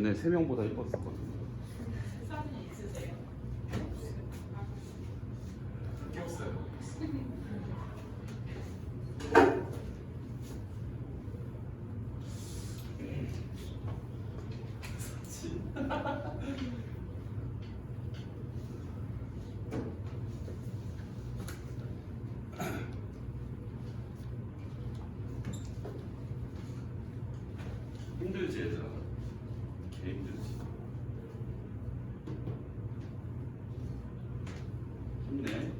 걔네 3명보다 이뻤었거든. 사진 있으세요? 없어요. 힘들지 얘들아. 개 힘들지. 힘내.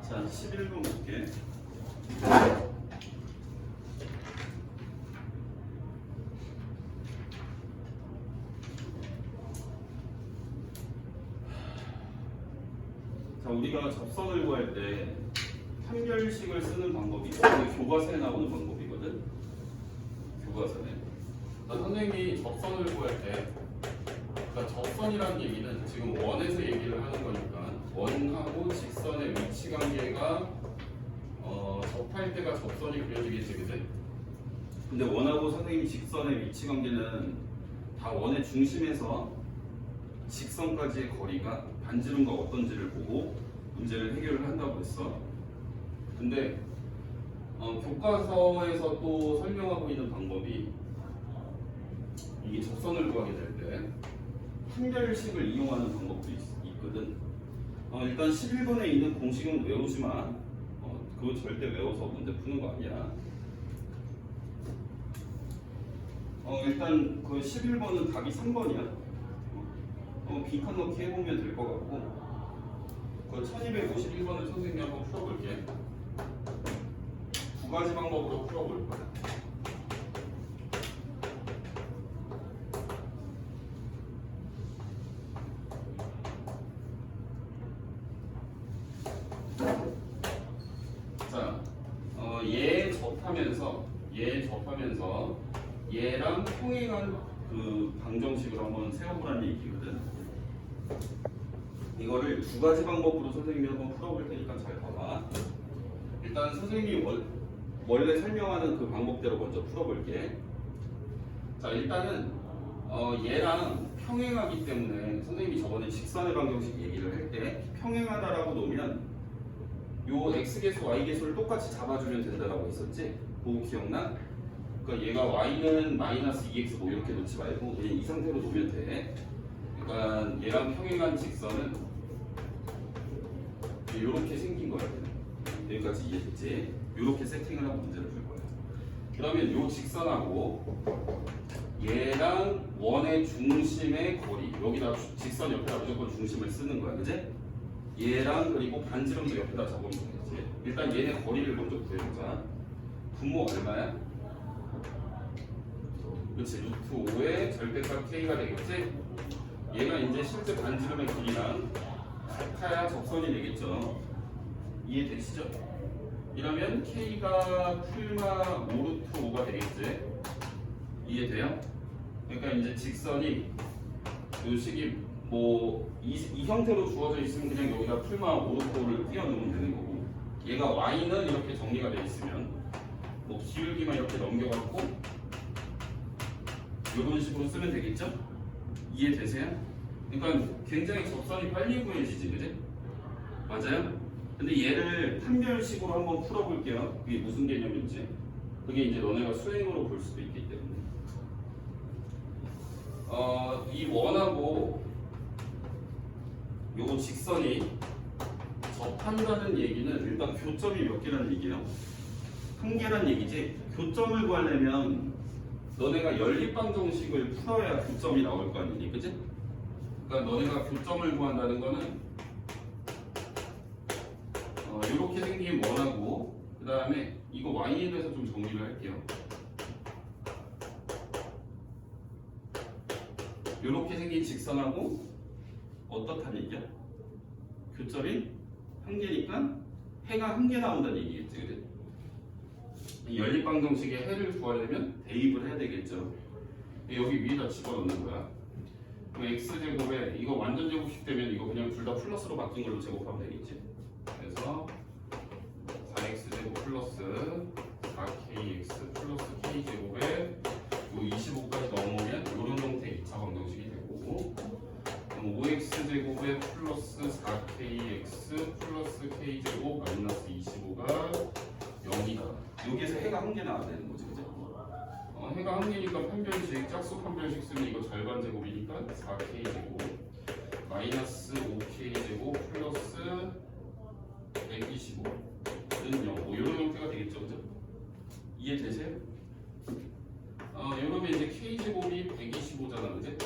자, 11번 볼게. 자, 우리가 접선을 구할 때 판별식을 쓰는 방법이 교과서에 나오는 방법이거든. 교과서에. 선생님이 접선을 구할 때, 그러니까 접선이라는 얘기는 지금 원에서 얘기를 하는 거니까 원하고 직선의 위치 관계가 접할 때가 접선이 그려지겠지, 그지? 근데 원하고 선생님 직선의 위치 관계는 다 원의 중심에서 직선까지의 거리가 반지름과 어떤지를 보고 문제를 해결을 한다고 했어. 근데 교과서에서 또 설명하고 있는 방법이 이게 접선을 구하게 될 때 판별식을 이용하는 방법도 있거든. 일단 11번에 있는 공식은 외우지 마. 그거 절대 외워서 문제 푸는 거 아니야. 일단 그 11번은 답이 3번이야. 빈칸 넣기 해보면 될 것 같고. 그 1251번을 선생님이 한번 풀어볼게. 두 가지 방법으로 풀어볼 거야. 자, 얘 접하면서 얘랑 평행한 그 방정식을 한번 세워보라는 얘기거든. 이거를 두 가지 방법으로 선생님이 한번 풀어볼 테니까 잘 봐봐. 일단 선생님이 원래 설명하는 그 방법대로 먼저 풀어볼게. 자, 일단은 얘랑 평행하기 때문에 선생님이 저번에 직선의 방정식 얘기를 할 때 평행하다라고 놓으면 요 x계수, y계수를 똑같이 잡아주면 된다라고 했었지? 그거 기억나? 그러니까 얘가 y는 마이너스 2x 뭐 이렇게 놓지 말고 그냥 이 상태로 놓으면 돼. 그러니까 얘랑 평행한 직선은 이렇게 생긴 거야. 여기까지 이해됐지? 이렇게 세팅을 하고 문제를 풀 거야. 그러면 요 직선하고 얘랑 원의 중심의 거리, 여기다 직선 옆에다 무조건 중심을 쓰는 거야, 그지? 얘랑 그리고 반지름도 옆에다 적으면 되겠지. 일단 얘네 거리를 먼저 구해보자. 분모 얼마야? 그렇지, 루트 5의 절대값 k가 되겠지? 얘가 이제 실제 반지름의 길이랑 같아야 접선이 되겠죠. 이해되시죠? 이러면 k가 풀마 5루트 5가 되겠지? 이해돼요? 그러니까 이제 직선이 요 식이 뭐 이 형태로 주어져 있으면 그냥 여기다 풀마 5루트 5를 띄워놓으면 되는 거고, 얘가 y는 이렇게 정리가 돼 있으면 뭐 기울기만 이렇게 넘겨갖고 이런 식으로 쓰면 되겠죠? 이해되세요? 그러니까 굉장히 접선이 빨리 구해지지, 그지? 맞아요? 근데 얘를 판별식으로 한번 풀어볼게요. 그게 무슨 개념인지. 그게 이제 너네가 수행으로 볼 수도 있기 때문에. 이 원하고 요 직선이 접한다는 얘기는 일단 교점이 몇 개라는 얘기예요? 한 개란 얘기지. 교점을 구하려면 너네가 연립방정식을 풀어야 교점이 나올 거 아니니, 그지? 그러니까 너네가 교점을 구한다는 거는 이렇게 생긴 원하고 그 다음에 이거 y에 대해서 좀 정리를 할게요. 이렇게 생긴 직선하고 어떻다는 얘기야? 교점이 한 개니까 해가 한 개 나온다는 얘기겠지, 그지? 이 연립방정식의 해를 구하려면 대입을 해야 되겠죠. 여기 위에다 집어넣는 거야. 그럼 x제곱에 이거 완전 제곱식 되면 이거 그냥 둘 다 플러스로 바뀐 걸로 제곱하면 되겠지. 그래서 4x제곱 플러스 4kx 플러스 k제곱에 요 25까지 넘으면 이런 형태의 2차 방정식이 되고, 그럼 5x제곱에 플러스 4kx 플러스 k제곱 마이너스 25가 0이다. 여기에서 해가 한 개 나와야 되는 거지, 그죠? 해가 한 개니까 판별식, 짝수 판별식 쓰면 이거 절반 제곱이니까 4k제곱 마이너스 5k제곱 플러스 125는 0. 뭐 이런 형태가 되겠죠, 그죠? 이해되세요? 이러면 이제 k제곱이 125잖아, 그지?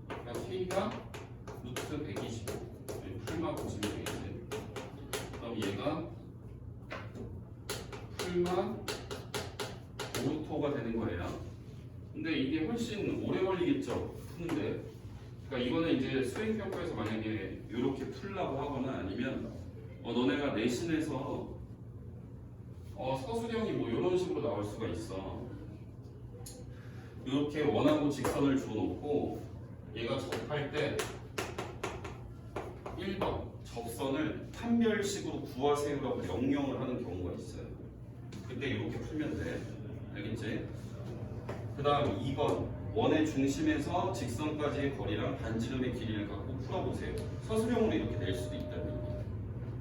그러니까 k가 루트 125 풀마 보시면 되겠지. 그럼 얘가 풀마 오르토가 되는 거예요. 근데 이게 훨씬 오래 걸리겠죠, 푸는데. 그러니까 이거는 이제 수행평가에서 만약에 이렇게 풀라고 하거나 아니면 너네가 내신에서 서술형이 뭐 이런 식으로 나올 수가 있어. 이렇게 원하고 직선을 주어놓고 얘가 접할 때 1번 접선을 판별식으로 구하세요라고 명령을 하는 경우가 있어요. 그때 이렇게 풀면 돼. 알겠지? 그 다음 2번 원의 중심에서 직선까지의 거리랑 반지름의 길이를 갖고 풀어보세요. 서술형으로 이렇게 낼 수도 있다는 얘기야.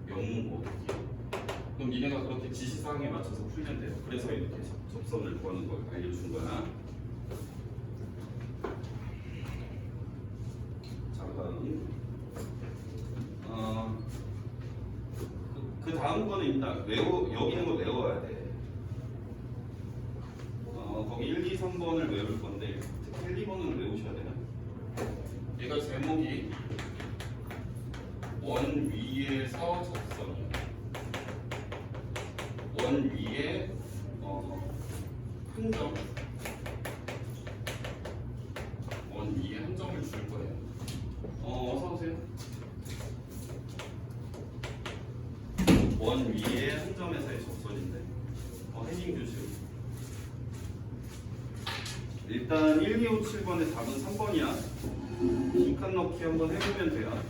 명문 어떻게? 그럼 니네가 그렇게 지시사항에 맞춰서 풀면 돼요. 그래서 이렇게 접선을 구하는 걸 알려준 거야. 잠깐. 그 다음 거는 일단 여기 있는 거 외워야 돼. 거기 1, 2, 3번을 외울 건데 특히 1, 2번은 외우셔야 되나? 얘가 제목이 원 위에서 접선이야. 원 위에 한 점, 원 위에 한 점을 줄 거예요. 어서 오세요. 원 위에 한 점에서의 접선인데 헤딩 교실. 일단 1, 2, 5, 7번의 답은 3번이야. 빈칸 넣기 한번 해보면 돼요.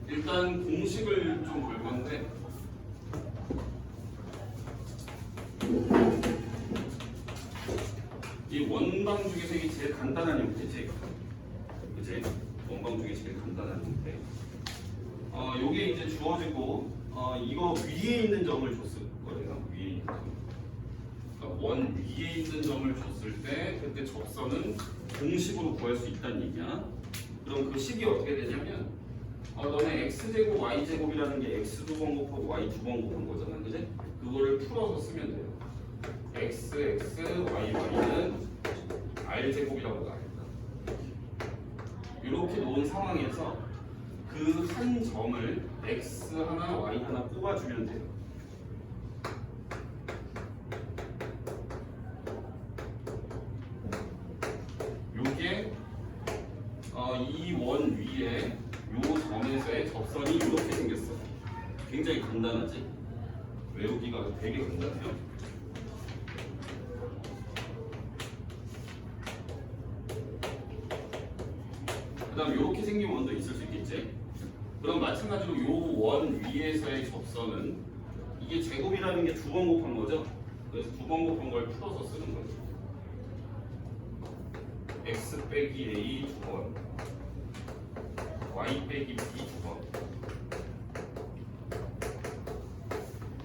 일단 공식을 좀 볼 건데 이 원방 중에서 이게 제일 간단한 형태지. 그치? 원방 중에 제일 간단한 형태. 요게 이제 주어지고 이거 위에 있는 점을 줬을 거예요. 위에 있는 점. 원 위에 있는 점을 줬을 때 그때 접선은 공식으로 구할 수 있다는 얘기야. 그럼 그 식이 어떻게 되냐면 너네 x제곱 y제곱이라는 게 x 두 번 곱하고 y 두 번 곱한 거잖아, 그지? 그거를 풀어서 쓰면 돼요. x, x, y, y는 r제곱이라고 나옵니다. 이렇게 놓은 상황에서 그 한 점을 x 하나, y 하나 꼽아주면 돼요. 요게 이 원 위에 요 점에서의 접선이 이렇게 생겼어. 굉장히 간단하지? 외우기가 되게 간단해요. 그 다음 이렇게 생긴 원도 있을 수 있겠지? 그럼 마찬가지로 요 원 위에서의 접선은 이게 제곱이라는 게 두 번 곱한 거죠? 그래서 두 번 곱한 걸 풀어서 쓰는 거죠. x 빼기 a 두 번, y 빼기 b 두 번.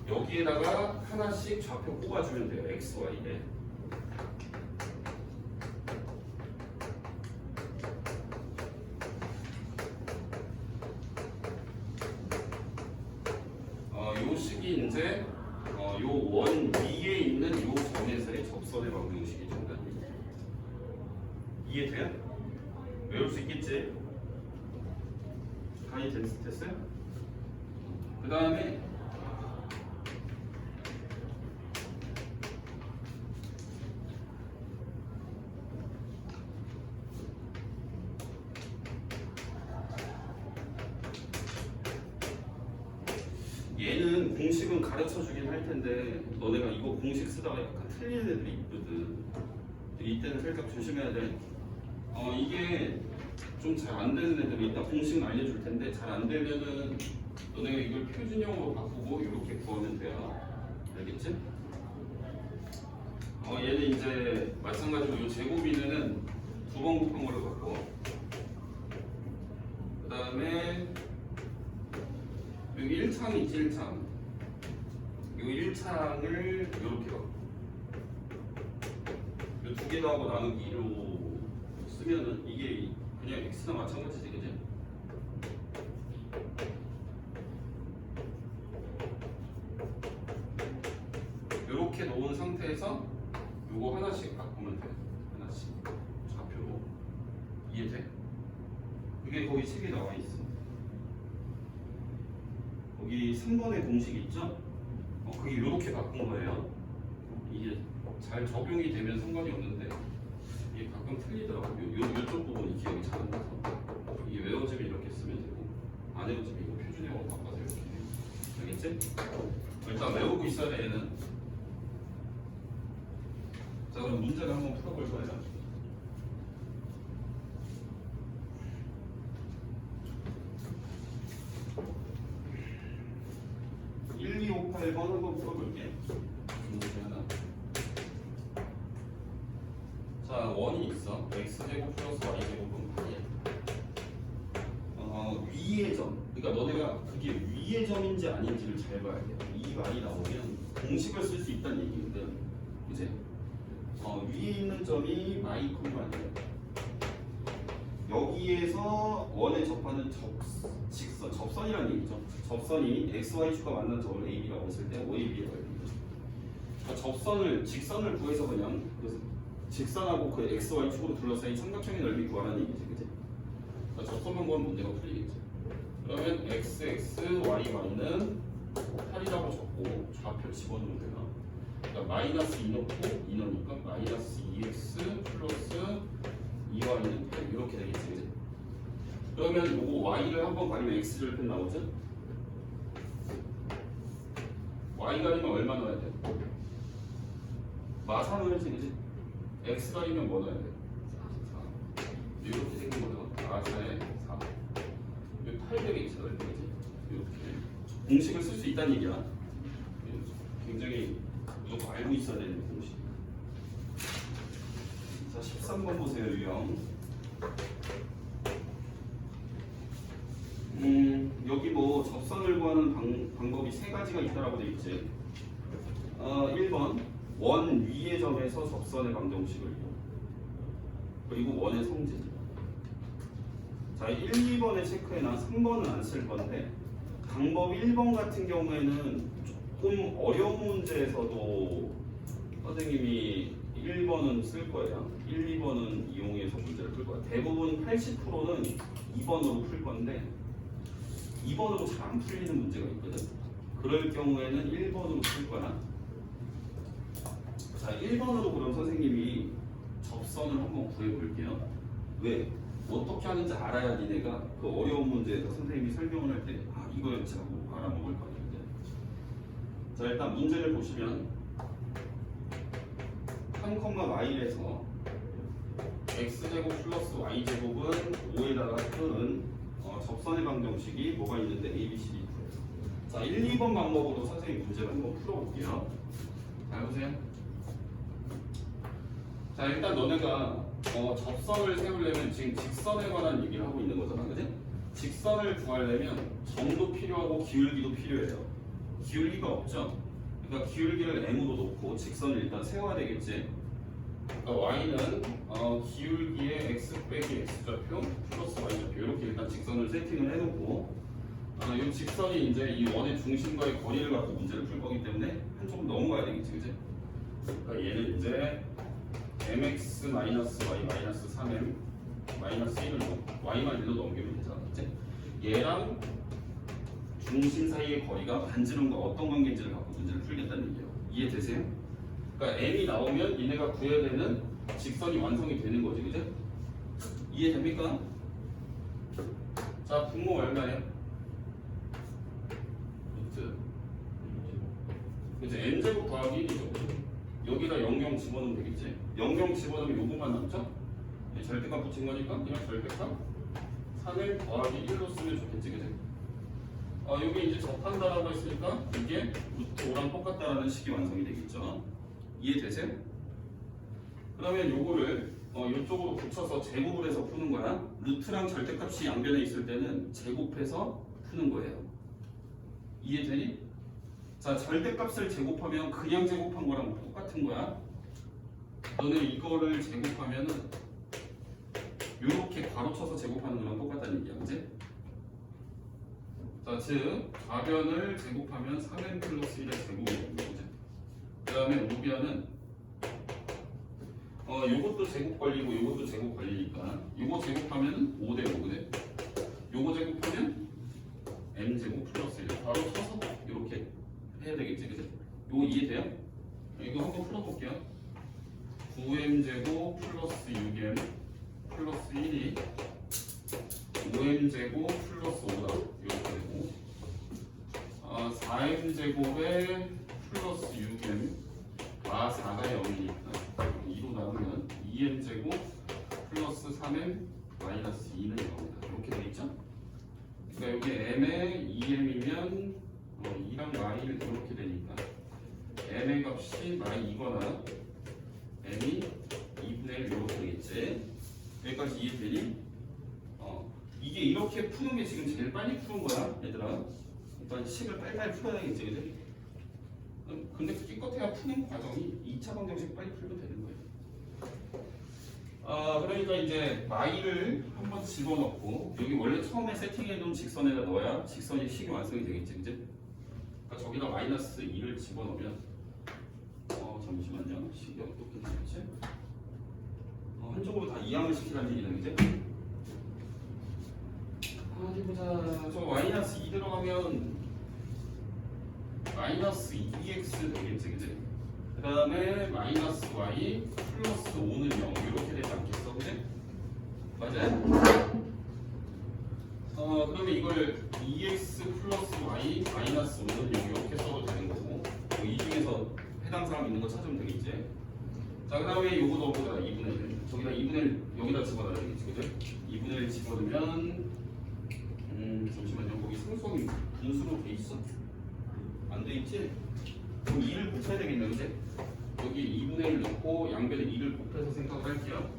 여기에다가 하나씩 좌표 꼽아주면 돼요. x, y에. 요 식이 이제 요 원 위에 있는 요 점에서의 접선의 방정식이 된다는 얘기예요. 이해돼요? 외울 수 있겠지? 다 이해됐어요? 그 다음에 얘는 공식은 가르쳐 주긴 할 텐데 너네가 이거 공식 쓰다가 약간 틀리는 애들이 있거든. 이때는 살짝 조심해야 돼. 이게 좀 잘 안 되는 애들이 이따 공식은 알려줄 텐데 잘 안 되면은 너네가 이걸 표준형으로 바꾸고 이렇게 구하면 돼요. 알겠지? 얘는 이제 마찬가지로 이 제곱 이내는 두 번 곱한 걸로 바꿔. 그 다음에 여기 1창 있지 1창. 이 1창을 이렇게 바꿔. 이 두 개 더하고 나누기 2로 쓰면은 이게 그냥 x나 마찬가지지, 그지? 이렇게 놓은 상태에서 요거 하나씩 바꾸면 돼. 하나씩 좌표로. 이해돼? 이게 거기 책에 나와 있어. 거기 3번의 공식 있죠? 그게 이렇게 바꾼 거예요. 이게 잘 적용이 되면 상관이 없는데 이게 가끔 틀리더라고요. 요쪽 부분이 기억이 잘 안 나서 이게 외워지면 이렇게 쓰면 되고 안 외워지면 이거 표준형으로 바꿔서 이렇게 돼요. 알겠지? 일단 외우고 있어야 돼 얘는. 자 그럼 문제를 한번 풀어볼 거예요. 1258번 한번 풀어볼게. 문제 하나. 자, 원이 있어. x제곱 플러스 y제곱은 8이야. 위의 점. 그러니까 너네가 그게 위의 점인지 아닌지를 잘 봐야 돼. 이 말이 나오면 공식을 쓸 수 있다는 얘기거든. 이제 위에 있는 점이 y, 이야. 여기에서 원에 접하는 직선, 접선이라는 얘기죠. 접선이 x, y 축과 만난 점을 a, b라고 했을 때 o, a, b의 넓이죠. 접선을 직선을 구해서 그냥 그래서 직선하고 그 x, y 축으로 둘러싸인 삼각형의 넓이 구하라는 얘기지, 그지? 접선만 구하면 문제가 풀리겠지. 그러면 x, x, y, y는 8이라고 적고 좌표 집어넣으면 돼요. 그러니까 마이너스 2 넣고 2 넣으니까 마이너스 2x 플러스 2y는 8 이렇게 되겠지, 그지? 그러면 요거 y를 한번 가리면 x 절편 나오죠? y 가리면 얼마 넣어야 돼? 마 4 넣어야지, 그지? x 가리면 뭐 넣어야 돼? 4. 이렇게 생긴 거죠. 마 4에 4. 이거 8 되겠지, 넓이, 그지? 이렇게 공식을 쓸 수 있다는 얘기야. 굉장히 무조건 알고 있어야 되는 공식. 자, 13번 보세요, 유형. 여기 뭐 접선을 구하는 방법이 세 가지가 있다라고 돼 있지. 1번 원 위의 점에서 접선의 방정식을 이용. 그리고 원의 성질. 자, 1, 2번에 체크해놔. 3번은 안 쓸 건데 방법 1번 같은 경우에는 조금 어려운 문제에서도 선생님이 1번은 쓸 거예요. 1, 2번은 이용해서 문제를 풀 거예요. 대부분 80%는 2번으로 풀 건데 2번으로 잘 안 풀리는 문제가 있거든. 그럴 경우에는 1번으로 풀 거야. 자, 1번으로 그럼 선생님이 접선을 한번 구해 볼게요. 왜? 어떻게 하는지 알아야 니네가 그 어려운 문제에서 선생님이 설명을 할 때 이거였지 하고 알아먹을 거야. 자, 일단 문제를 보시면 3,y에서 x제곱 플러스 y제곱은 5에다가 끈 접선의 방정식이 뭐가 있는데 a, b, c, d. 자, 1, 2번 방법으로 선생님 문제를 한번 풀어볼게요. 잘 보세요. 자, 일단 너네가 접선을 세우려면 지금 직선에 관한 얘기를 하고 있는 거잖아, 그지? 직선을 구하려면 점도 필요하고 기울기도 필요해요. 기울기가 없죠? 그러니까 기울기를 m으로 놓고 직선을 일단 세워야 되겠지. 그러니까 y는 기울기의 x 빼기 x좌표 플러스 y좌표 이렇게 일단 직선을 세팅을 해놓고 이 직선이 이제 이 원의 중심과의 거리를 갖고 문제를 풀 거기 때문에 한쪽으로 넘어가야 되겠지, 그지? 그러니까 얘는 이제 mx-y-3m 마이너스 1을 y만 1로 넘기면 되잖아, 그치? 얘랑 중심 사이의 거리가 반지름과 어떤 관계인지를 갖고 문제를 풀겠다는 얘기예요. 이해되세요? 그러니까 m이 나오면 얘네가 구해야 되는 직선이 완성이 되는 거지, 그치? 이해됩니까? 자, 분모 얼마예요? 그치? n제곱 더하기 1이죠. 여기다 0, 0 집어넣으면 되겠지? 0 집어넣으면 요것만 남죠? 절대값 붙인 거니까 그냥 절대값 3을 더하기 1로 쓰면 좋겠지, 그지? 여기 이제 접한다라고 했으니까 이게 루트 5랑 똑같다라는 식이 완성이 되겠죠. 이해되세요? 그러면 요거를 이쪽으로 붙여서 제곱을 해서 푸는 거야. 루트랑 절대값이 양변에 있을 때는 제곱해서 푸는 거예요. 이해되니? 자, 절대값을 제곱하면 그냥 제곱한 거랑 똑같은 거야. 너는 이거를 제곱하면은 이렇게 가로쳐서 제곱하는 거랑 똑같다는 얘기야, 그지? 자, 즉 가변을 제곱하면 3n 플러스 1의 제곱이 되는 거지. 그 다음에 우변은 요것도 제곱 걸리고 요것도 제곱 걸리니까 요거 제곱하면 5대 5, 그래? 요거 제곱하면 m제곱 플러스 1 바로 쳐서 이렇게 해야 되겠지, 그지? 요거 이해돼요? 이거 한번 풀어볼게요. 9m제곱 플러스 6m 플러스 1이 5m제곱 플러스 5다 이렇게 되고 4m제곱에 플러스 6m 4가 0이니까 2로 나누면 2m제곱 플러스 3m 마이너스 2는 0이다 이렇게 되겠죠? 그러니까 여기 m에 2m이면 2랑 마이를 이렇게 되니까 m의 값이 마이 2거나 m이 2분의 1 이렇게 되겠지. 여기까지 이해되니? 이게 이렇게 푸는 게 지금 제일 빨리 푸는 거야, 얘들아. 그러니까 식을 빨리빨리 풀어야 되겠지, 그지? 근데 기껏해야 푸는 과정이 2차 방정식 빨리 풀면 되는 거예요. 그러니까 이제 마이를 한번 집어넣고 여기 원래 처음에 세팅해 놓은 직선에다 넣어야 직선이 식이 완성이 되겠지, 그지? 그러니까 저기다 마이너스 2를 집어넣으면 잠시만요. 식이 어떻게 되겠지? 한쪽으로 다 이항을 시키라는 얘기는, 그지? 어디 보자. 저 마이너스 2 들어가면 마이너스 2x 되겠지, 그지? 그 다음에 마이너스 y 플러스 5는 0 이렇게 되지 않겠어, 그지? 맞아요? 그러면 이걸 2x 플러스 y 마이너스 5는 0 이렇게 써도 되는 거고 이 중에서 해당 사람 있는 거 찾으면 되겠지? 자, 그 다음에 요거 넣어보자. 2분의 1 저기다 2분의 1 여기다 집어넣어야 되겠지, 그지? 2분의 1 집어넣으면 잠시만요. 거기 상수함이 분수로 돼 있어? 안 돼 있지? 그럼 2를 곱해야 되겠네, 그지? 여기 2분의 1 넣고 양변에 2를 곱해서 생각을 할게요.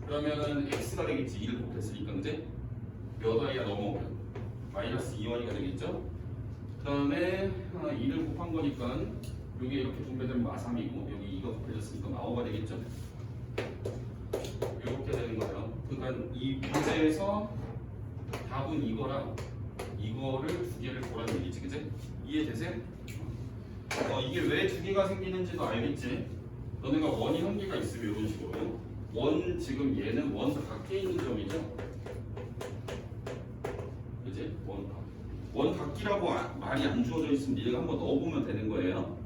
그러면은 x가 되겠지. 2를 곱했으니까, 그지? 몇 y가 넘어오면 마이너스 2y가 되겠죠? 그 다음에 2를 곱한 거니까 여기 이렇게 분배되면 마3이고 여기 2가 곱해졌으니까 마5가 되겠죠? 이렇게 되는 거예요. 그러니까 이 문제에서 답은 이거랑 이거를 두 개를 보라는 얘기지, 그지? 이해되세요? 이게 왜 두 개가 생기는지도 알겠지? 너네가 원이 한 개가 있으면 이런 식으로 원, 지금 얘는 원 밖에 있는 점이죠? 그지? 원 밖이라고 말이 안 주어져 있으면 니네가 한번 넣어보면 되는 거예요.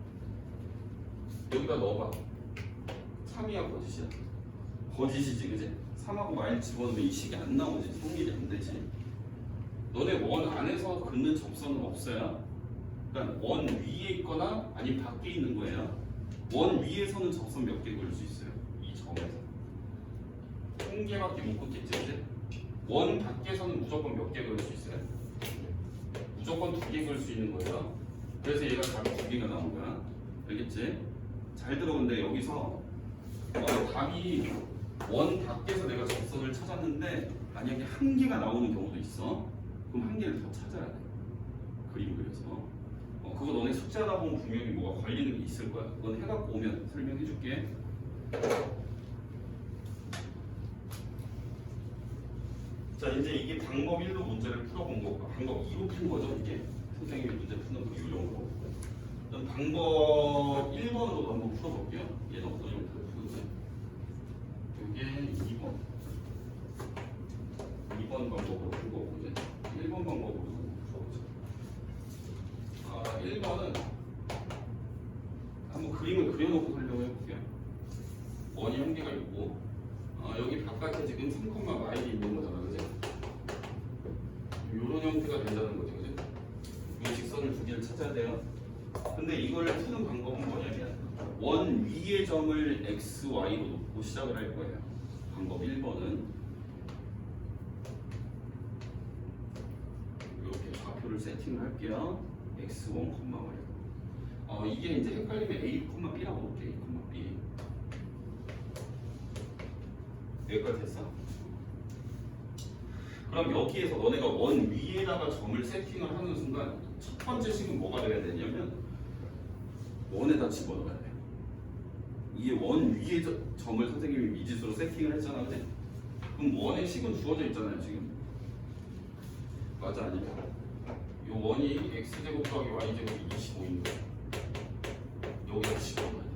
여기다 넣어봐. 3이야 거짓이야? 거짓이지, 그지? 3하고 마일 집어넣으면 이 식이 안 나오지. 성립이 안 되지. 너네 원 안에서 긋는 접선은 없어요. 그러니까 원 위에 있거나 아니면 밖에 있는 거예요. 원 위에서는 접선 몇 개 그을 수 있어요. 이 점에서 한 개밖에 못 긋겠지, 그지? 원 밖에서는 무조건 몇 개 그을 수 있어요? 무조건 2개 그을 수 있는 거예요. 그래서 얘가 답이 2개가 나온 거야. 알겠지? 잘 들어. 근데 여기서 답이 원 밖에서 내가 접선을 찾았는데 만약에 한 개가 나오는 경우도 있어. 그럼 한 개를 더 찾아야 돼. 그림 그려서. 그거 너네 숙제하다 보면 분명히 뭐가 걸리는 게 있을 거야. 그건 해갖고 오면 설명해 줄게. 자, 이제 이게 방법 1로 문제를 풀어본 거고 방법 2로 푼 거죠, 이게. 선생님이 문제 푸는 그 요령으로. 그럼 방법 1번으로 한번 풀어볼게요. 얘는 어떤 형태로 푸는지. 이게 2번 방법으로 푼 거고, 이제 1번 방법으로 풀어보자. 1번은 한번 그림을 그려놓고 설명해 볼게요. 원이 한 개가 있고, 여기 바깥에 지금 3, 마일이 있는 거잖아, 그지? 이런 형태가 된다는 거죠, 그지? 이 직선을 두 개를 찾아야 돼요. 근데 이걸 푸는 방법은 뭐냐면 원 위의 점을 x, y로 놓고 시작을 할 거예요. 방법 1번은 이렇게 좌표를 세팅을 할게요. x1, y. 이게 이제 헷갈리면 a, b라고 볼게. a, b. 여기까지 됐어? 그럼 여기에서 너네가 원 위에다가 점을 세팅을 하는 순간 첫 번째 식은 뭐가 돼야 되냐면 원에다 집어넣어야 돼. 이게 원 위에 점을 선생님이 미지수로 세팅을 했잖아, 그지? 그럼 원의 식은 주어져 있잖아요, 지금. 맞아, 아니야? 이 원이 x제곱 더하기 y제곱이 25인데 여기다 집어넣어야 돼.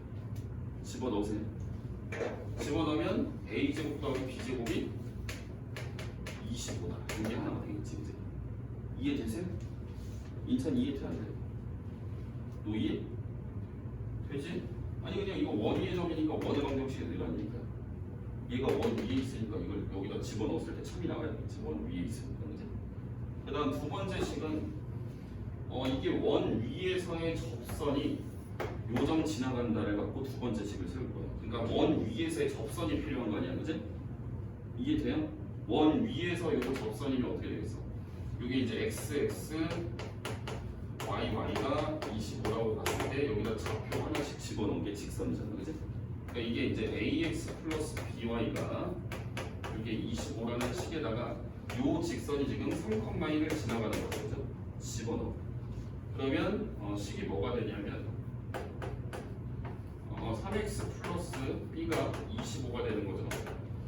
집어넣으세요. 집어넣으면 a제곱 더하기 b제곱이 25다. 이게 하나가 되겠지, 이제. 이해되세요? 인천 이해 안 돼? 노이해? 되지? 아니 그냥 이거 원 위의 점이니까 원의 방정식이 늘어나니까 얘가 원 위에 있으니까 이걸 여기다 집어넣었을 때 참이 나와야겠지. 원 위에 있으니까, 그지? 그 다음 두 번째 식은 이게 원 위에서의 접선이 요점 지나간다를 갖고 두 번째 식을 세울 거예요. 그러니까 원 위에서의 접선이 필요한 거 아니야, 그지? 이해돼요? 원 위에서 요 접선이면 어떻게 되겠어? 이게 이제 x, y가 25라고 봤을 때 여기다 좌표 하나씩 집어넣은 게 직선이잖아, 그지? 그러니까 이게 이제 ax 플러스 by가 이게 25라는 식에다가 요 직선이 지금 3,1을 지나가는 거죠, 그죠? 집어넣어. 그러면 식이 뭐가 되냐면 3x 플러스 b가 25가 되는 거죠.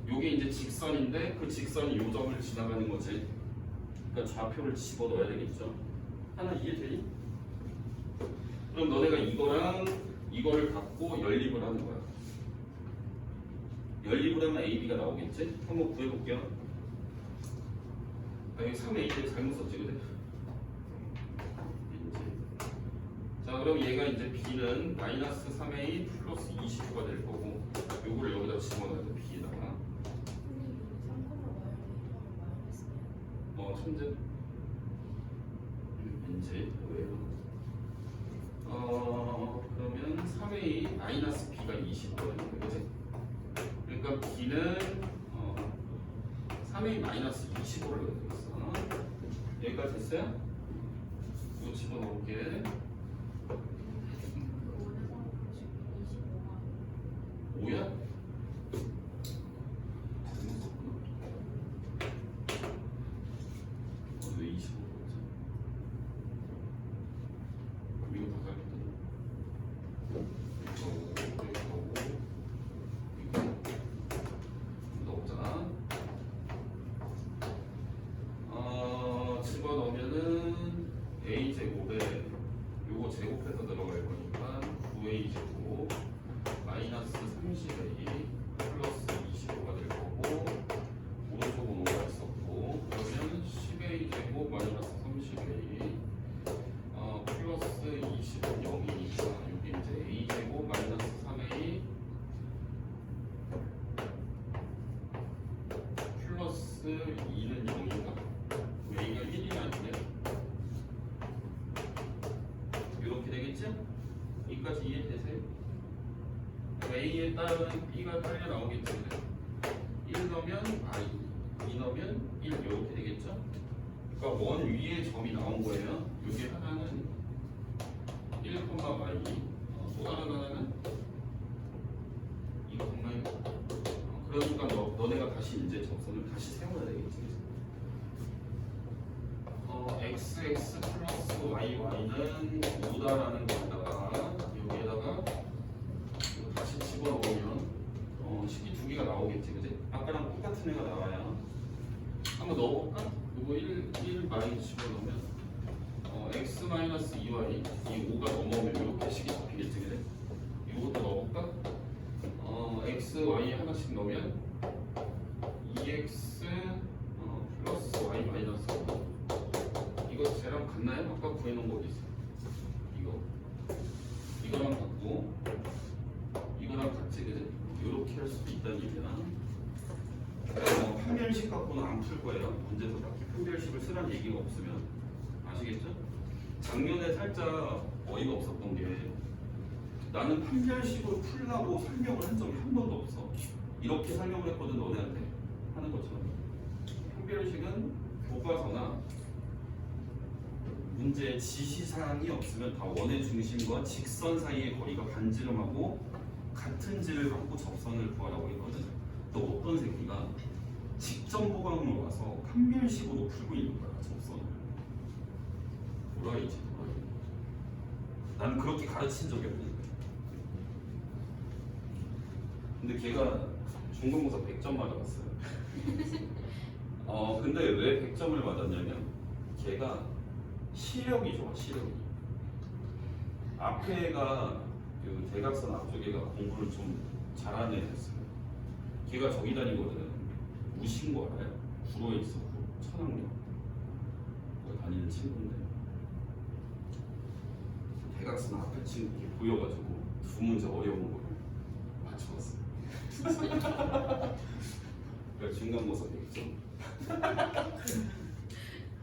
요게 이제 직선인데 그 직선이 요 점을 지나가는 거지. 그러니까 좌표를 집어넣어야 되겠죠. 하나 이해되니? 그럼 너네가 이거랑 이거를 갖고 연립을 하는 거야. 연립을 하면 AB가 나오겠지? 한번 구해볼게요. 여기 3A 잘못 썼지, 그래? 자, 그럼 얘가 이제 B는 마이너스 3A 플러스 25가 될 거고 요거를 여기다 집어넣어야 돼, B에다가. 천재. 이제 왜요? 그러면 3A 마이너스 B가 25거든요, 그지? 그러니까 B는 3A 마이너스 25를 넣어야 되겠어. 여기까지 됐어요? 이거 집어넣을게. 5야? 왜 25거지? 이거 다 잘했더니 이거 넣자. 집어넣으면은 a제곱에 요거 제곱해서 들어갈 거니까 9a제곱 마이너스 30a 플러스 25가 될 거고 오른쪽은 5가 있었고 그러면 10a 제곱 마이너스 30a 플러스 20은 0이니까 여기 이제 a 제곱 마이너스 3a 플러스 2는 0인가? a가 1이 아니네. 이렇게 되겠죠? 여기까지 이해되세요? A에 따른 B가 딸려 나오겠죠. 1 넣으면 I, 2 넣으면 1 이렇게 되겠죠. 그러니까 원 위에 점이 나온 거예요. 여기 하나는 1, y, 또 다른 하나는 2, 2. 그러니까 너네가 다시 이제 접선을 다시 세워야 되겠지. xx 플러스 y는 5다라는 거에다가 여기에다가 다시 집어넣으면 식이 두 개가 나오겠지, 그지? 아까랑 똑같은 애가 나와요. 한번 넣어볼까? 이거 1 마이너스 집어넣으면 x 마이너스 2y 이 5가 넘어오면 이렇게 식이 잡히겠지, 그지? 이것도 넣어볼까? x, y 하나씩 넣으면 2x 플러스 y 마이너스 5. 이거 쟤랑 같나요? 아까 구해놓은 거 있어. 이거랑 같고 이거랑 같지, 그지? 이렇게 할 수도 있다는 얘기야. 판별식 갖고는 안 풀 거예요. 문제에서 딱히 판별식을 쓰라는 얘기가 없으면. 아시겠죠? 작년에 살짝 어이가 없었던 게 나는 판별식으로 풀라고 설명을 한 적이 한 번도 없어. 이렇게 설명을 했거든 너네한테 하는 것처럼. 판별식은 교과서나 문제에 지시사항이 없으면 다 원의 중심과 직선 사이의 거리가 반지름하고 같은 질을 갖고 접선을 구하라고 했거든. 또 어떤 새끼가 직전 보강으로 와서 판별식으로 풀고 있는 거야 접선을. 뭐라이지? 나는 그렇게 가르친 적이 없는데. 근데 걔가 중간고사 100점 맞아봤어요. 근데 왜 100점을 맞았냐면 걔가 시력이 좋아, 시력이. 앞에가 그 대각선 앞쪽에가 공부를 좀 잘하는 애였어요. 걔가 저기 다니거든. 무신고 알아요? 구로에 있어, 구로. 천왕역. 거기 다니는 친구인데 대각선 앞에 친구 보여가지고 두 문제 어려운 거를 맞춰봤어요. 그러니까 중간고사 100점.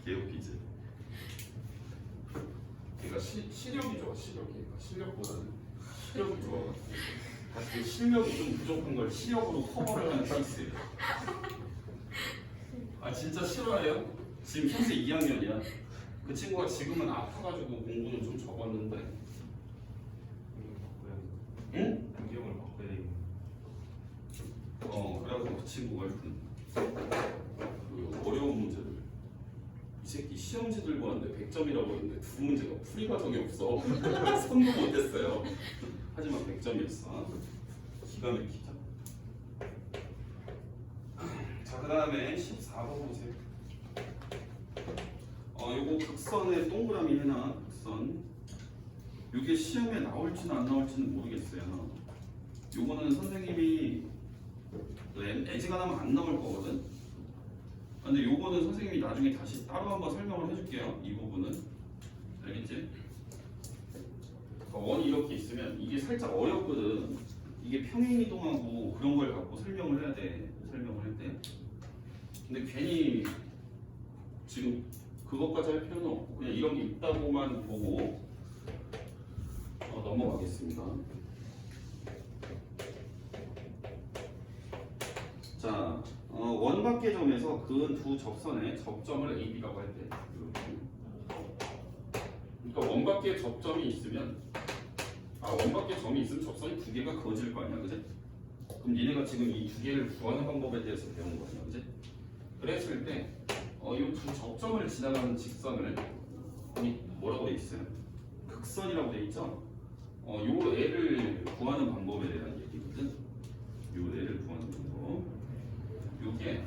개웃기지. 걔가 시력이 좋아, 시력이. 실력보다는 시력이 좋아가지고 그 실력이 좀 부족한 걸 시력으로 커버를 하는 케이스예요. 아 진짜 싫어해요? 지금 현재 2학년이야. 그 친구가 지금은 아파가지고 공부는 좀 적었는데. 응? 환경을 바꿔야 되겠네. 그래가지고 그 친구가 일단 그 어려운 문제를 이 새끼 시험지 들고 왔는데 100점이라고 했는데 두 문제가 풀이 과정이 없어. 손도 못했어요. 하지만 100점이었어. 기가 막히죠. 자, 그 다음에 14번 보세요. 요거 극선에 동그라미 해놔. 극선. 요게 시험에 나올지는 안 나올지는 모르겠어요. 요거는 선생님이 애지간하면 안 나올 거거든. 근데 요거는 선생님이 나중에 다시 따로 한번 설명을 해줄게요. 이 부분은 알겠지? 원이 이렇게 있으면 이게 살짝 어렵거든. 이게 평행이동하고 그런 걸 갖고 설명을 해야 돼. 설명을 할 때. 근데 괜히 지금 그것까지 할 필요는 없고 그냥 이런 게 있다고만 보고 넘어가겠습니다. 자, 원밖의 점에서 그은 두 접선의 접점을 A, B라고 할 때, 그러니까 원밖의 접점이 있으면, 원밖의 점이 있으면 접선이 두 개가 그어질 거 아니야, 그지? 그럼 니네가 지금 이 두 개를 구하는 방법에 대해서 배운 거 아니야, 그지? 그랬을 때, 이 두 접점을 지나가는 직선을 뭐라고 돼 있어요? 극선이라고 돼 있죠? 요 애를 구하는 방법에 대한 얘기거든. 요 애를 구하는 방법. 요게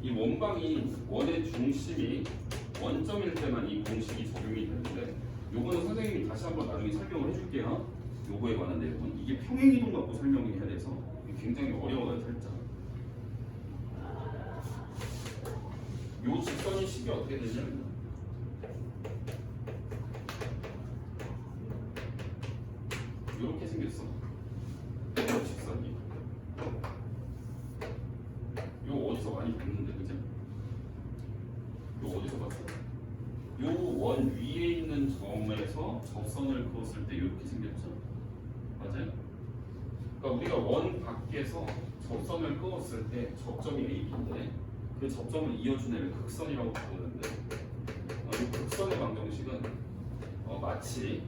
이 원방이 원의 중심이 원점일 때만 이 공식이 적용이 되는데 요거는 선생님이 다시 한번 나중에 설명을 해줄게요. 요거에 관한 내용은 이게 평행이동 갖고 설명을 해야 돼서 굉장히 어려워요 살짝. 요 직선이 식이 어떻게 되냐면 이렇게 생겼어. 요 직선이. 요 어디서 많이 봤는데, 그죠? 요 어디서 봤어? 요 원 위에 있는 점에서 접선을 그었을 때 이렇게 생겼죠? 맞아요? 그러니까 우리가 원 밖에서 접선을 그었을 때 접점이 AB인데 그 접점을 이어준 애를 극선이라고 부르는데 이 극선의 방정식은 마치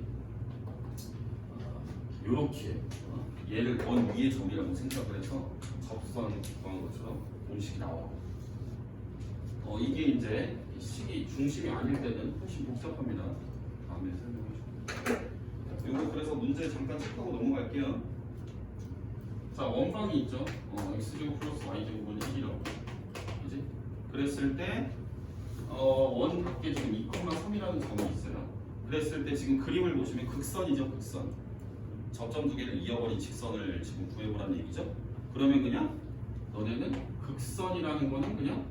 요렇게 얘를 원 위의 점이라고 생각을 해서 접선 구한 것처럼 공식이 나와. 이게 이제 식이 중심이 아닐 때는 훨씬 복잡합니다. 다음에 설명해 줄게요. 이거 그래서 문제 잠깐 체크하고 넘어갈게요. 자, 원방이 있죠. x제곱 플러스 y제곱은 1이라고. 그지? 그랬을 때 원 밖에 지금 2,3이라는 점이 있어요. 그랬을 때 지금 그림을 보시면 극선이죠, 극선. 접점 두 개를 이어버린 직선을 지금 구해보라는 얘기죠. 그러면 그냥 너네는 극선이라는 거는 그냥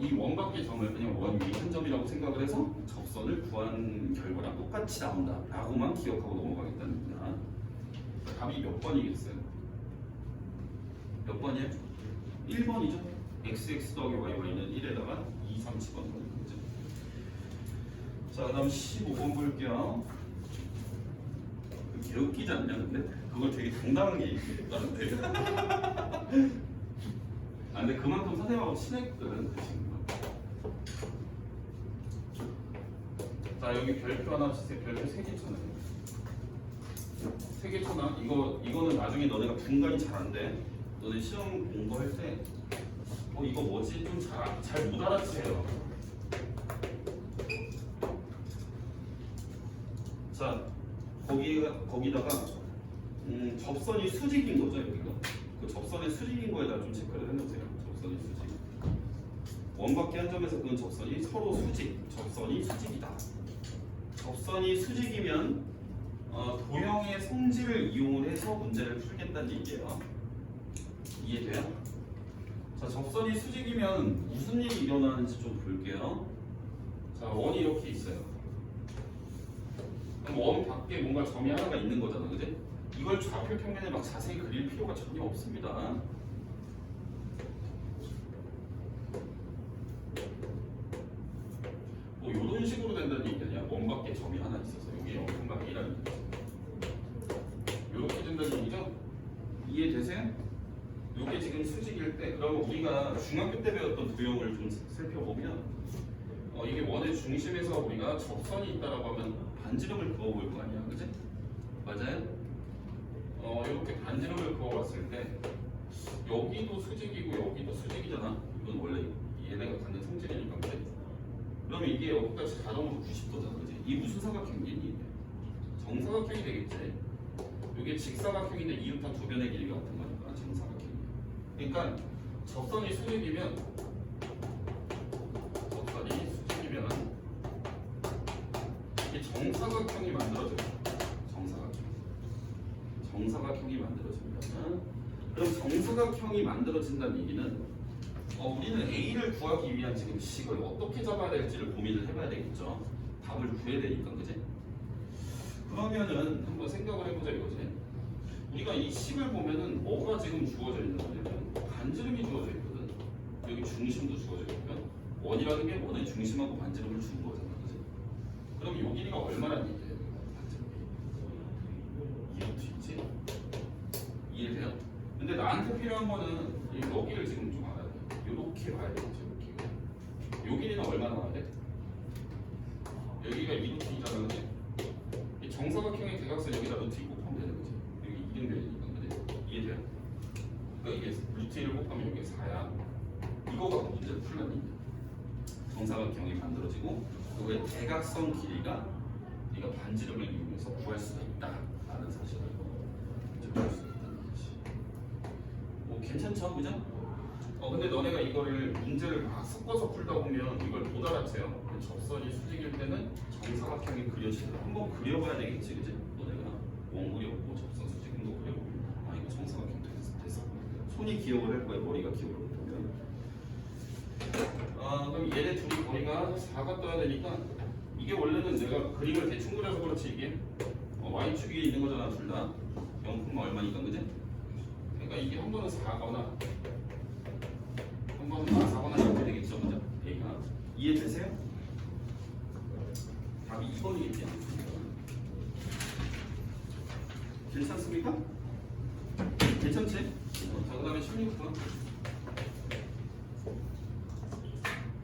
이 원밖의 점을 그냥 원 위 한 점이라고 생각을 해서 접선을 구한 결과랑 똑같이 나온다 라고만 기억하고 넘어가겠다는 겁니다. 답이 몇 번이겠어요? 몇 번이에요? 1번이죠. xx 더하기yy는 1에다가 2, 3, 10번 거죠. 자, 그 다음 15번 볼게요. 개웃기지 않냐 근데? 그걸 되게 당당하게 얘기했다는데 아 근데 그만큼 선생님하고 친했거든 그 친구가. 자 여기 별표 하나 주세요. 별표 3개 쳐놔요. 3개 쳐놔. 이거는 나중에 너네가 분간이 잘 안 돼. 너네 시험 공부할 때 이거 뭐지? 좀 잘 못 알아채요. 자 거기다가 접선이 수직인 거죠 여기가. 그 접선의 수직인 거에다 좀 체크를 해놓으세요. 접선이 수직. 원밖에 한 점에서 그은 접선이 서로 수직. 접선이 수직이다. 접선이 수직이면 도형의 성질을 이용을 해서 문제를 풀겠다는 얘기예요. 이해돼요? 자, 접선이 수직이면 무슨 일이 일어나는지 좀 볼게요. 자, 원이 이렇게 있어요. 그럼 원 밖에 뭔가 점이 하나가 있는 거잖아, 그지? 이걸 좌표 평면에 막 자세히 그릴 필요가 전혀 없습니다. 뭐 이런 식으로 된다는 얘기 아니야? 원 밖에 점이 하나 있어서 여기 0,A라는 얘기죠. 이렇게 된다는 얘기죠? 이해되세요? 이게 지금 수직일 때, 그러면 우리가 중학교 때 배웠던 도형을 좀 살펴보면 이게 원의 중심에서 우리가 접선이 있다라고 하면 반지름을 그어볼 거 아니야, 그지? 맞아요? 이렇게 반지름을 그어봤을 때 여기도 수직이고 여기도 수직이잖아. 이건 원래 얘네가 갖는 성질이니까, 그지? 그러면 이게 여기까지 자동으로 90도잖아, 그지? 이 무슨 사각형이니? 정사각형이 되겠지. 이게 직사각형인데 이웃한 두 변의 길이가 같은 거니까 정사각형이야. 그러니까 접선이 수직이면 이게 정사각형이 만들어져요. 정사각형이 만들어집니다. 그럼 정사각형이 만들어진다는 얘기는 우리는 A를 구하기 위한 지금 식을 어떻게 잡아야 될지를 고민을 해봐야 되겠죠. 답을 구해야 되니까, 그지? 그러면은 한번 생각을 해보자 이거지. 우리가 이 식을 보면은 뭐가 지금 주어져 있는 거냐면 반지름이 주어져 있거든. 여기 중심도 주어져 있고요. 원이라는 게 원의 중심하고 반지름을 주는 거잖아, 그지? 그럼 요 길이가 얼마란 얘기예요? 반지름 2루트 있지? 이해돼요? 근데 나한테 필요한 거는 여기를 지금 좀 알아야 돼. 요렇게 봐야 되겠지, 이렇게. 요 길이는 얼마나 와야 돼? 여기가 2루트이잖아, 그지? 이 정사각형의 대각선 여기다 루트 2 곱하면 되는 거지. 여기 2등 되니까, 그지? 이해돼요? 그러니까 이게 루트 1을 곱하면 여기 4야. 이거 갖고 문제를 풀라니. 정사각형이 만들어지고 그거의 대각선 길이가 네가 반지름을 이용해서 구할 수가 있다라는 사실을 볼 수 있다는 거지. 뭐 괜찮죠, 그죠? 근데 너네가 이거를 문제를 막 섞어서 풀다 보면 이걸 못 알아채요. 접선이 수직일 때는 정사각형이 그려지도록 한번 그려봐야 되겠지, 그지? 너네가 원 그려보고 접선 수직도 그려보고 이거 정사각형 됐어. 손이 기억을 할 거야, 머리가 기억을 못하면. 그럼 얘네 둘이 거리가 4가 떠야 되니까 이게 원래는 내가 그림을 대충 그려서 그렇지 이게 y축 위에 있는 거잖아, 둘 다 0, 얼마니까, 그지? 그러니까 이게 한 번은 4거나 한 번은 4거나 이렇게 되겠죠, 그죠? A가 이해되세요? 답이 2번이겠지? 괜찮습니까? 괜찮지? 자, 그 다음에 16번.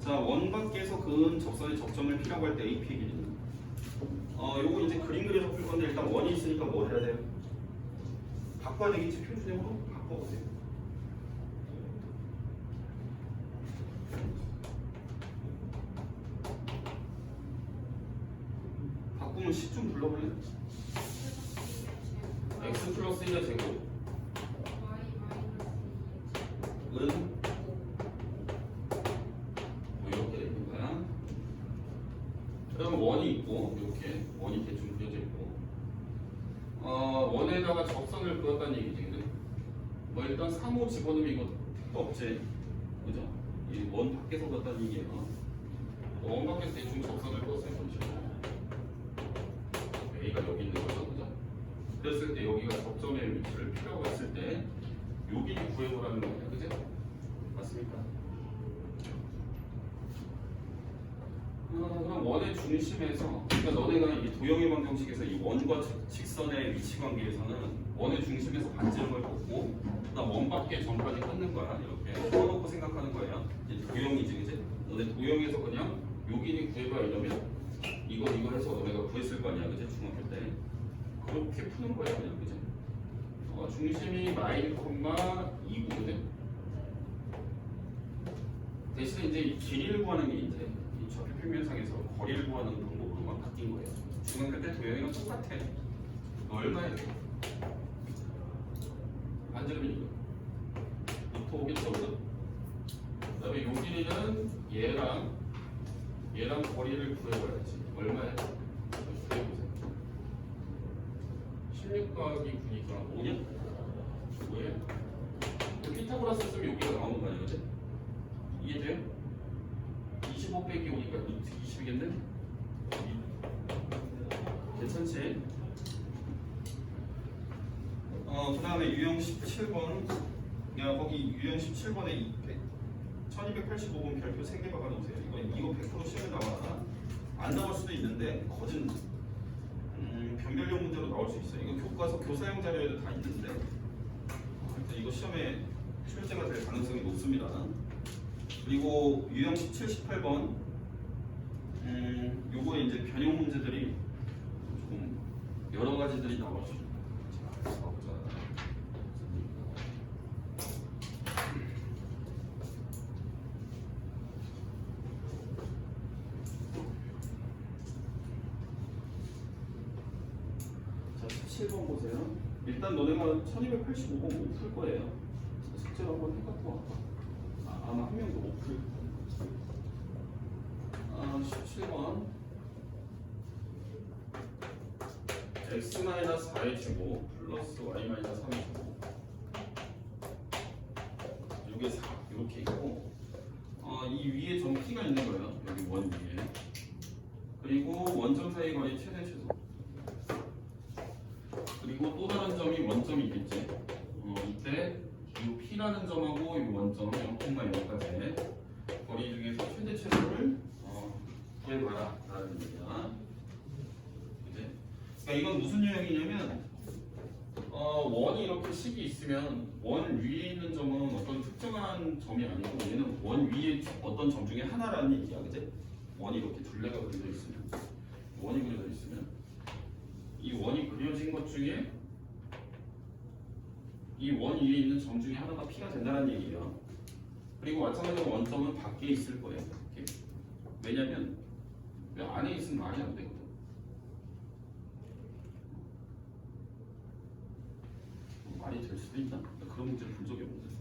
자, 원 밖에서 그은 접선의 접점을 P라고 할 때 AP의 길이는 요거 이제 그림 그려서 풀 건데 일단 원이 있으니까 뭐 해야 돼요? 바꿔야 되겠지, 표준형으로? 바꿔보세요. 바꾸면 10 좀 불러볼래? x 플러스 1의 제곱 은 이렇게 되는 거야. 그러면 원이 있고 이렇게 원이 대충 그려져 있고 원에다가 접선을 그었다는 얘기지. 뭐 일단 3호 집어넣으면 이거 택도 없지, 그죠? 이 원 밖에서 그었다는 얘기예요. 원 밖에서 대충 접선을 그었어요, 이런 식으로. A가 여기 있는 거죠, 그죠? 그랬을 때 여기가 접점의 위치를 P라고 했을 때 여기를 구해보라는 거예요, 그죠? 맞습니까? 그럼 원의 중심에서, 그러니까 너네가 이 도형의 방정식에서 이 원과 직선의 위치 관계에서는 원의 중심에서 반지름을 걷고 그다음 원 밖에 점까지 끊는 거야. 이렇게 써놓고 생각하는 거예요. 이제 도형이지, 그지? 너네 도형에서 그냥 여기니 구해봐 이러면 이거 해서 너네가 구했을 거 아니야, 그지? 중학교 때 그렇게 푸는 거야, 그냥, 그지? 중심이 마일 콤마 2구거든. 대신에 이제 이 길이를 구하는 게 이제 이 좌표 평면상에서 거리를 구하는 방법으로만 바뀐 거예요. 중학교 때 도형이랑 똑같아. 얼마야 돼? 반지름이 이거. 루트 오겠죠, 그죠? 그다음에 요 길이는 얘랑 거리를 구해봐야지. 얼마야? 구해보세요. 16 더하기 9니까 5냐? 뭐예요? 피타고라스 쓰면 여기가 나오는 거 아니야, 그치? 이해돼요? 25 빼기 5니까 루트 20이겠네? 괜찮지? 그 다음에 유형 17번. 야, 거기 유형 17번에 1285번 별표 3개 박아놓으세요. 이거 100% 시험에 나와. 안 나올 수도 있는데 거진 변별력 문제로 나올 수 있어요. 이거 교과서 교사용 자료에도 다 있는데 일단 이거 시험에 출제가 될 가능성이 높습니다. 그리고 유형 17, 18번 요거에 이제 변형 문제들이 조금 여러 가지들이 나와죠. 자, 가보자. 자, 17번 보세요. 일단 너네가 1285번 못 풀 거예요. 숙제를 한번 해갖고 와봐. 아마 한 명도 못 풀. 17번 x-4의 제곱 플러스 y-3의 제곱 이게 4 이렇게 있고 이 위에 점 P가 있는 거예요. 여기 원 위에. 그리고 원점 사이 거리 최대 최소. 그리고 또 다른 점이 원점이 있겠지. 이때 이 P라는 점하고 이 원점 0,0까지 거리 중에서 최대 최소를 구해봐라 라는 얘기야. 이제 그러니까 이건 무슨 유형이냐면 원이 이렇게 식이 있으면 원 위에 있는 점은 어떤 특정한 점이 아니고 얘는 원 위에 어떤 점 중에 하나라는 얘기야, 그지? 원이 이렇게 둘레가 그려져 있으면 원이 그려져 있으면 이 원이 그려진 것 중에 이 원 위에 있는 점 중에 하나가 P가 된다는 얘기야. 그리고 마찬가지로 원점은 밖에 있을 거예요. 이렇게. 왜냐면 안에 있으면 말이 안 되거든. 말이 될 수도 있나? 그런 문제를 본 적이 없는데.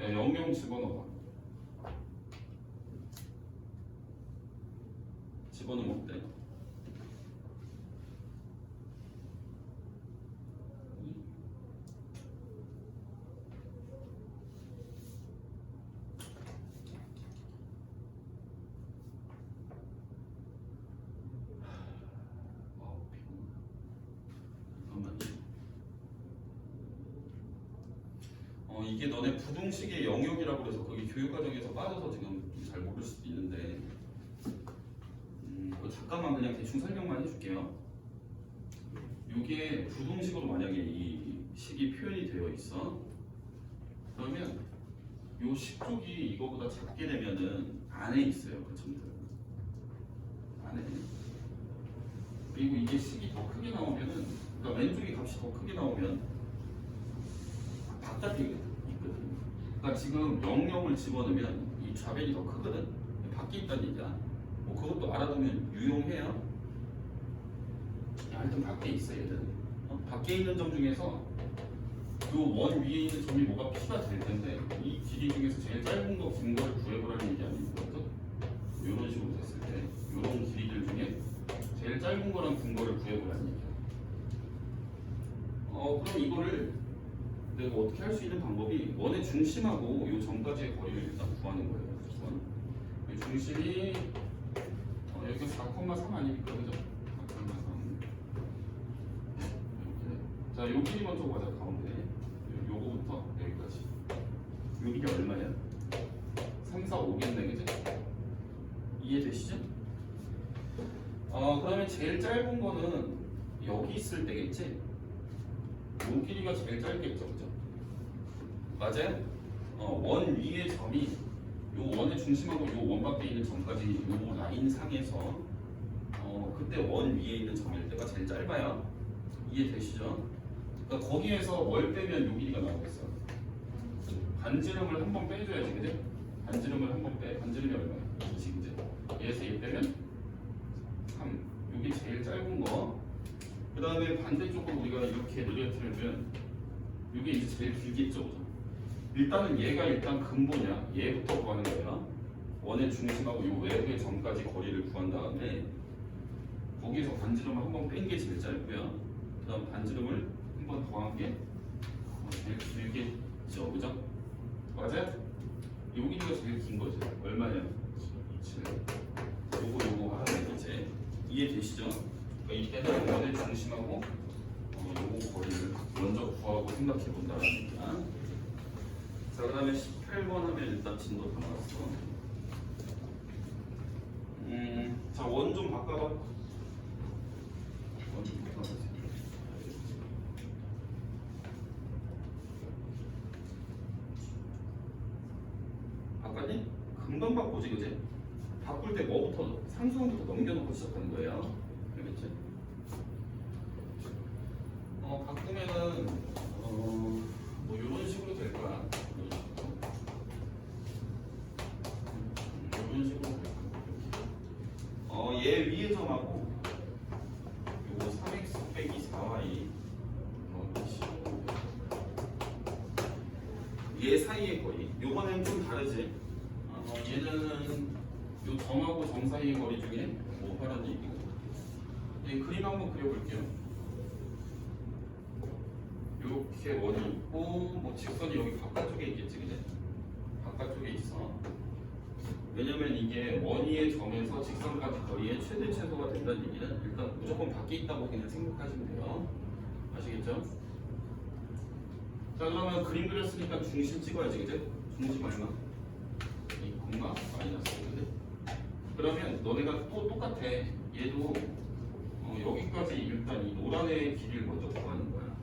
야, 00 집어넣어봐. 집어넣으면 어때? 이게 너네 부등식의 영역이라고 그래서 거기 교육과정에서 빠져서 지금 잘 모를 수도 있는데 잠깐만 그냥 대충 설명만 해줄게요. 이게 부등식으로 만약에 이 식이 표현이 되어 있어. 그러면 이 식 쪽이 이거보다 작게 되면은 안에 있어요. 그 점들 안에. 그리고 이게 식이 더 크게 나오면은, 그러니까 왼쪽이 값이 더 크게 나오면 바깥에 있거든. 그러니까 지금 00을 집어넣으면 이 좌변이 더 크거든. 밖에 있다는 얘기야. 뭐 그것도 알아두면 유용해요. 하여튼 밖에 있어 얘들은. 밖에 있는 점 중에서 그 원 위에 있는 점이 뭐가 P가 될 텐데 이 길이 중에서 제일 짧은 거 긴 거를 구해보라는 얘기 아니거든. 이런 식으로 됐을 때 이런 길이들 중에 제일 짧은 거랑 긴 거를 구해보라는 얘기야. 그럼 이거를 내가 어떻게 할 수 있는 방법이 원의 중심하고 이 점까지의 거리를 일단 구하는 거예요. 이 중심이 여기가 4,3 아닙니까? 그죠? 4,3. 이렇게. 자, 요 길이 먼저 가자, 가운데. 요거부터 여기까지. 요 길이 얼마야? 3, 4, 5겠네, 그지? 이해되시죠? 그러면 제일 짧은 거는 여기 있을 때겠지? 요 길이가 제일 짧겠죠, 그죠? 맞아요? 원 위의 점이 요 원의 중심하고 요 원 밖에 있는 점까지 요 라인 상에서 그때 원 위에 있는 점일 때가 제일 짧아요. 이해되시죠? 그러니까 거기에서 뭘 빼면 요 길이가 나오겠어? 반지름을 한 번 빼줘야지, 그지? 반지름을 한 번 빼. 반지름이 얼마야? 20, 그지? 얘에서 얘 빼면 3. 요게 제일 짧은 거. 그 다음에 반대쪽으로 우리가 이렇게 늘려뜨리면 요게 이제 제일 길겠죠, 그죠? 일단은 얘가 일단 근본이야. 얘부터 구하는 거예요. 원의 중심하고 요 외부의 점까지 거리를 구한 다음에 거기에서 반지름을 한 번 뺀 게 제일 짧고요. 그 다음 반지름을 한 번 더한 게 제일 길겠죠, 그죠? 맞아요? 요 길이가 제일 긴 거죠. 얼마냐? 27. 요거 하면 이제 이해되시죠? 그러니까 이때는 원의 중심하고 요거 거리를 먼저 구하고 생각해 본다는 얘기야. 자, 그 다음에 18번 하면 일단 진도 다 나왔어. 자, 원 좀 바꿔봐. 원 좀 바꿔보세요. 바꿨니? 금방 바꾸지, 그지? 바꿀 때 뭐부터, 상수함부터 넘겨놓고 시작하는 거예요. 알겠지? 바꾸면은, 뭐, 이런 식으로 될 거야. 이런 식으로 될 거야. 얘 위에 점하고, 요거 3x 빼기 4y, 얘 사이의 거리. 요번엔 좀 다르지. 얘는 요 점하고 점 사이의 거리 중에 뭐 하라는 얘기고. 이 그림 한번 그려볼게요. 이렇게 원이 있고, 뭐 직선이 여기 바깥쪽에 있겠지, 그지? 바깥쪽에 있어. 왜냐면 이게 원위의 점에서 직선까지 거리의 최대 최소가 된다는 얘기는 일단 무조건 밖에 있다고 그냥 생각하시면 돼요. 아시겠죠? 자, 그러면 그림 그렸으니까 중심 찍어야지, 그지? 중심 얼마? 2, 마이너스, 그지? 그러면 너네가 또 똑같아. 얘도 여기까지 일단 이 노란의 길이를 먼저 구하는 거야.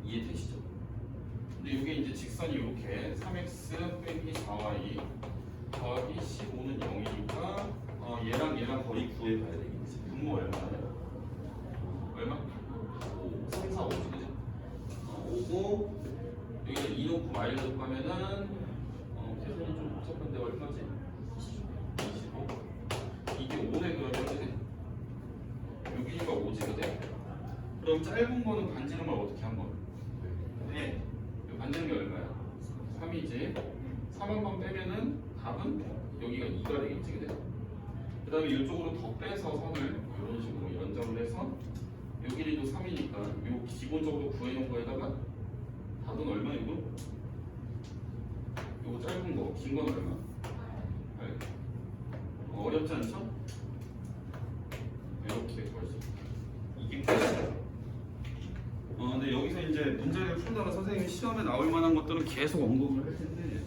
이해되시죠? 근데 이게 이제 직선이 이렇게 3x 빼기 4y 더하기 15는 0이니까 얘랑 거리 구해봐야 되겠지. 분모 얼마나요? 얼마? 5, 3, 4, 5지, 그지? 5고 여기다 2 놓고 마일 넣고 하면은 계산이 좀 복잡한데 얼마지? 25. 이게 5네 그러면, 그지? 여기가 5지, 그지? 그럼 짧은 거는 반지름을 어떻게 한 거야? 네. 반지름이 얼마야? 3이지. 3 한 번 빼면은 답은 여기가 2가 되겠지, 그죠? 그 다음에 이쪽으로 더 빼서 선을 이런 식으로 연장을 해서 요 길이도 3이니까 요 기본적으로 구해놓은 거에다가 답은 얼마 이거? 요거 짧은 거, 긴 건 얼마? 8. 어렵지 않죠? 이렇게 구할 수 있다. 이게 8이야. 근데 여기서 이제 문제를 풀다가 선생님이 시험에 나올 만한 것들은 계속 언급을 할 텐데